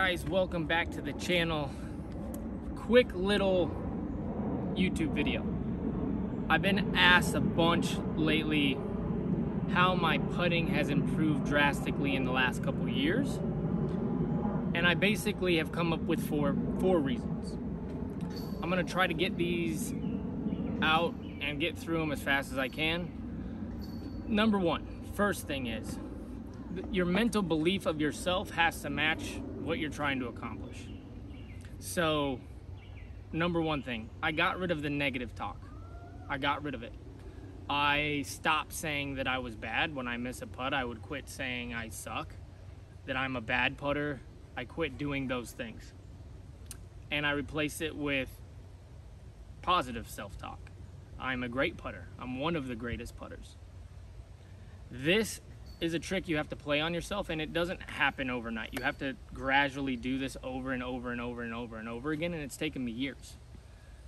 guys, welcome back to the channel. Quick little YouTube video. I've been asked a bunch lately how my putting has improved drastically in the last couple years, and I basically have come up with four reasons. I'm gonna try to get these out and get through them as fast as I can. Number one, first thing is, your mental belief of yourself has to match what you're trying to accomplish. So, number one thing, I got rid of the negative talk. I got rid of it. I stopped saying that I was bad. When I miss a putt, I would quit saying I suck, that I'm a bad putter. I quit doing those things. And I replaced it with positive self-talk. I'm a great putter. I'm one of the greatest putters. This is a trick you have to play on yourself, and it doesn't happen overnight. You have to gradually do this over and over and over and over and over again, and it's taken me years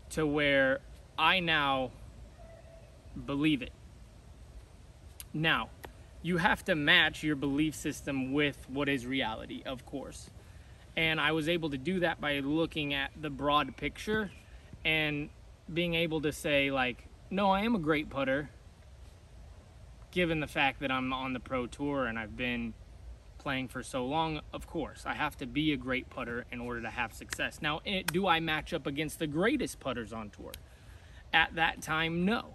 to where I now believe it. Now, you have to match your belief system with what is reality, of course. And I was able to do that by looking at the broad picture and being able to say, like, no, I am a great putter, given the fact that I'm on the pro tour and I've been playing for so long. Of course, I have to be a great putter in order to have success. Now, do I match up against the greatest putters on tour? At that time, no.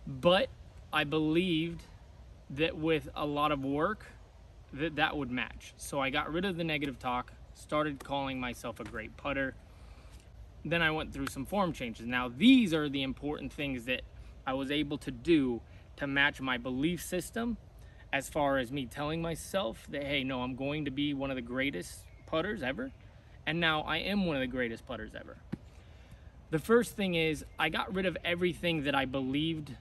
But I believed that with a lot of work, that would match. So I got rid of the negative talk, started calling myself a great putter. Then I went through some form changes. Now, these are the important things that I was able to do to match my belief system, as far as me telling myself that, hey, no, I'm going to be one of the greatest putters ever. And now I am one of the greatest putters ever. The first thing is, I got rid of everything that I believed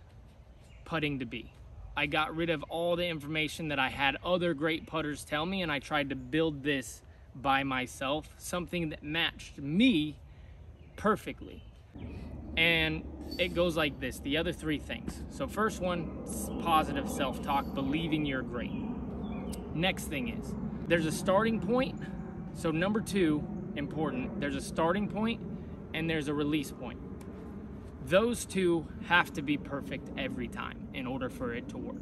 putting to be. I got rid of all the information that I had other great putters tell me, and I tried to build this by myself, something that matched me perfectly. And it goes like this, the other three things. So first one, positive self-talk, believing you're great. Next thing is, there's a starting point. So number two, important, there's a starting point and there's a release point. Those two have to be perfect every time in order for it to work.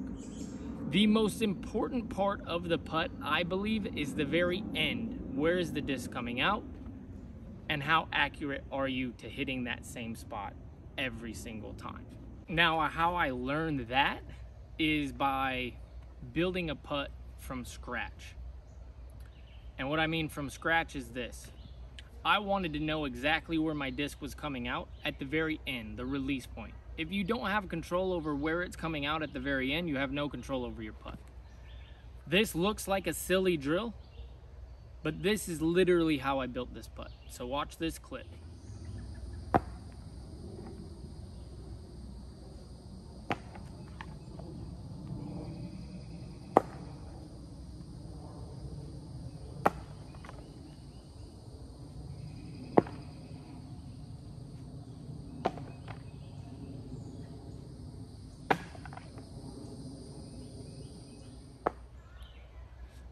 The most important part of the putt, I believe, is the very end. Where is the disc coming out? And how accurate are you to hitting that same spot every single time? Now, how I learned that is by building a putt from scratch. And what I mean from scratch is this. I wanted to know exactly where my disc was coming out at the very end, the release point. If you don't have control over where it's coming out at the very end, you have no control over your putt. This looks like a silly drill, but this is literally how I built this putt. So watch this clip.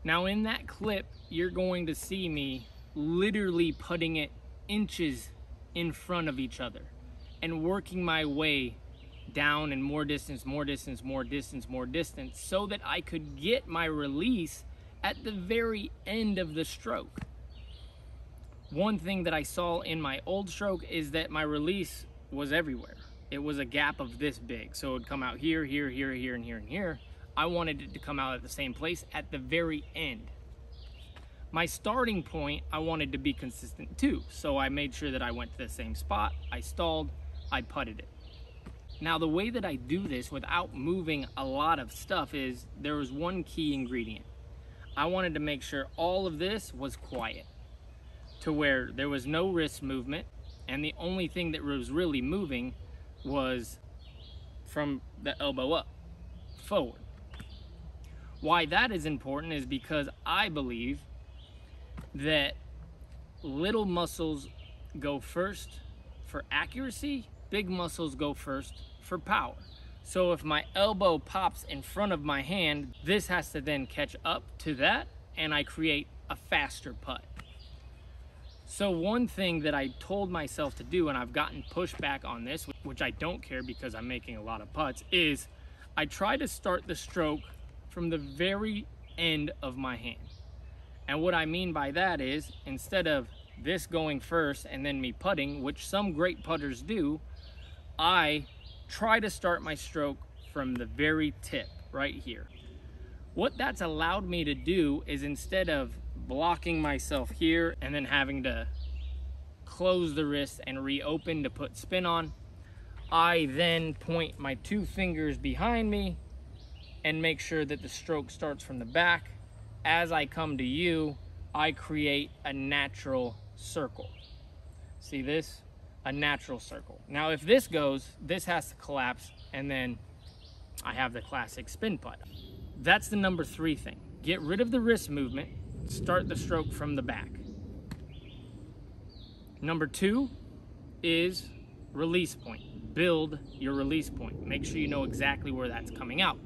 Now in that clip, you're going to see me literally putting it inches in front of each other and working my way down and more distance, more distance, more distance, more distance, so that I could get my release at the very end of the stroke. One thing that I saw in my old stroke is that my release was everywhere. It was a gap of this big. So it would come out here, here, here, here, and here, and here. I wanted it to come out at the same place at the very end. My starting point, I wanted to be consistent too. So I made sure that I went to the same spot, I stalled, I putted it. Now the way that I do this without moving a lot of stuff is, there was one key ingredient. I wanted to make sure all of this was quiet, to where there was no wrist movement, and the only thing that was really moving was from the elbow up, forward. Why that is important is because I believe that little muscles go first for accuracy, big muscles go first for power. So if my elbow pops in front of my hand, this has to then catch up to that, and I create a faster putt. So one thing that I told myself to do, and I've gotten pushback on this, which I don't care because I'm making a lot of putts, is I try to start the stroke from the very end of my hand. And what I mean by that is, instead of this going first and then me putting, which some great putters do, I try to start my stroke from the very tip right here. What that's allowed me to do is, instead of blocking myself here and then having to close the wrist and reopen to put spin on, I then point my 2 fingers behind me and make sure that the stroke starts from the back. As I come to you, I create a natural circle. See this? A natural circle. Now if this goes, this has to collapse, and then I have the classic spin putt. That's the number 3 thing. Get rid of the wrist movement, start the stroke from the back. Number 2 is release point. Build your release point. Make sure you know exactly where that's coming out.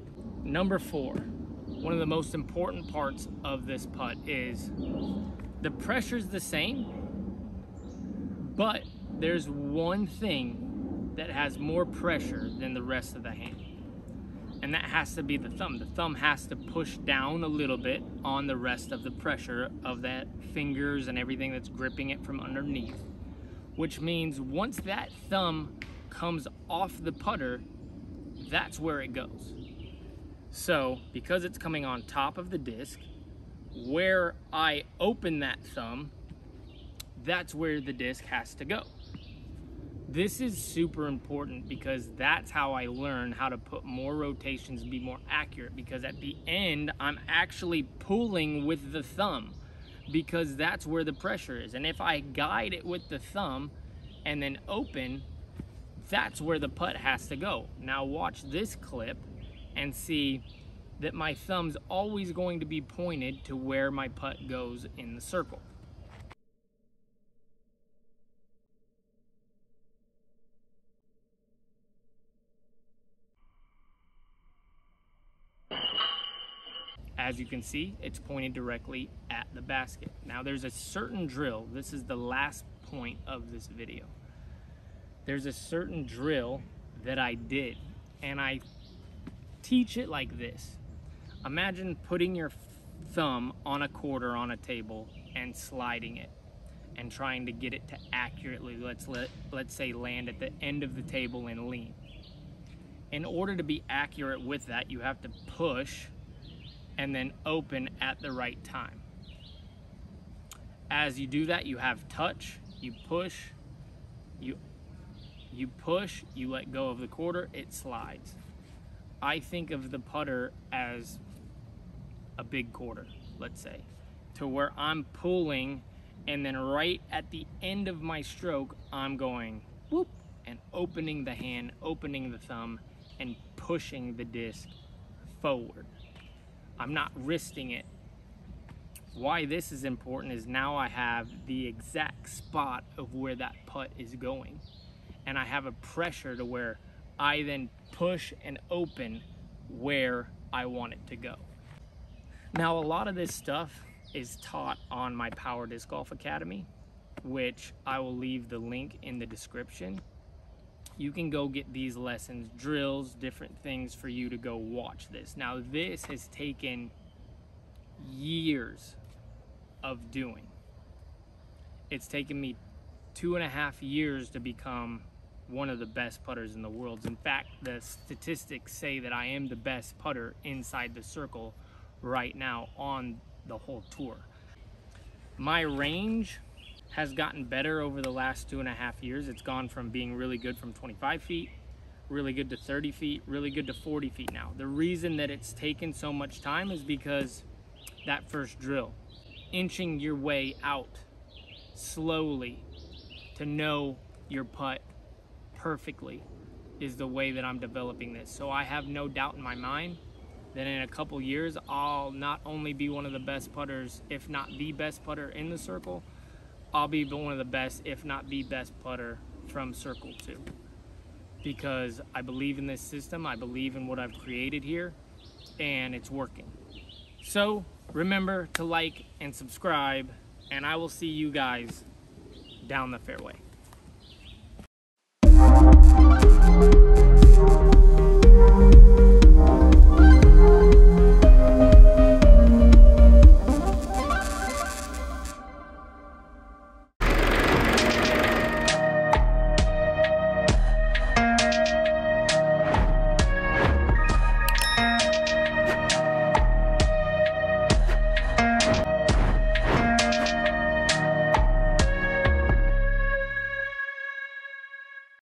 Number 4, one of the most important parts of this putt is the pressure's the same, but there's one thing that has more pressure than the rest of the hand. And that has to be the thumb. The thumb has to push down a little bit on the rest of the pressure of that fingers and everything that's gripping it from underneath. Which means once that thumb comes off the putter, that's where it goes. So because it's coming on top of the disc, where I open that thumb, that's where the disc has to go. This is super important because that's how I learn how to put more rotations and be more accurate, because at the end, I'm actually pulling with the thumb because that's where the pressure is. And if I guide it with the thumb and then open, that's where the putt has to go. Now watch this clip and see that my thumb's always going to be pointed to where my putt goes in the circle. As you can see, it's pointed directly at the basket. Now there's a certain drill. This is the last point of this video. There's a certain drill that I did, and I teach it like this. Imagine putting your thumb on a quarter on a table and sliding it and trying to get it to accurately, let's say, land at the end of the table and lean. In order to be accurate with that, you have to push and then open at the right time. As you do that, you have touch, you push, you push, you let go of the quarter, it slides. I think of the putter as a big quarter, let's say, to where I'm pulling, and then right at the end of my stroke, I'm going whoop and opening the hand, opening the thumb, and pushing the disc forward. I'm not wristing it. Why this is important is now I have the exact spot of where that putt is going. And I have a pressure to where I then push and open where I want it to go. Now, a lot of this stuff is taught on my Power Disc Golf Academy, which I will leave the link in the description. You can go get these lessons, drills, different things for you to go watch this. Now, this has taken years of doing. It's taken me 2.5 years to become one of the best putters in the world. In fact, the statistics say that I am the best putter inside the circle right now on the whole tour. My range has gotten better over the last 2.5 years. It's gone from being really good from 25 feet, really good to 30 feet, really good to 40 feet now. The reason that it's taken so much time is because that first drill, inching your way out slowly to know your putt perfectly, is the way that I'm developing this. So I have no doubt in my mind that in a couple years, I'll not only be one of the best putters, if not the best putter in the circle, I'll be one of the best, if not the best putter from Circle 2. Because I believe in this system, I believe in what I've created here, and it's working. So Remember to like and subscribe, and I will see you guys down the fairway.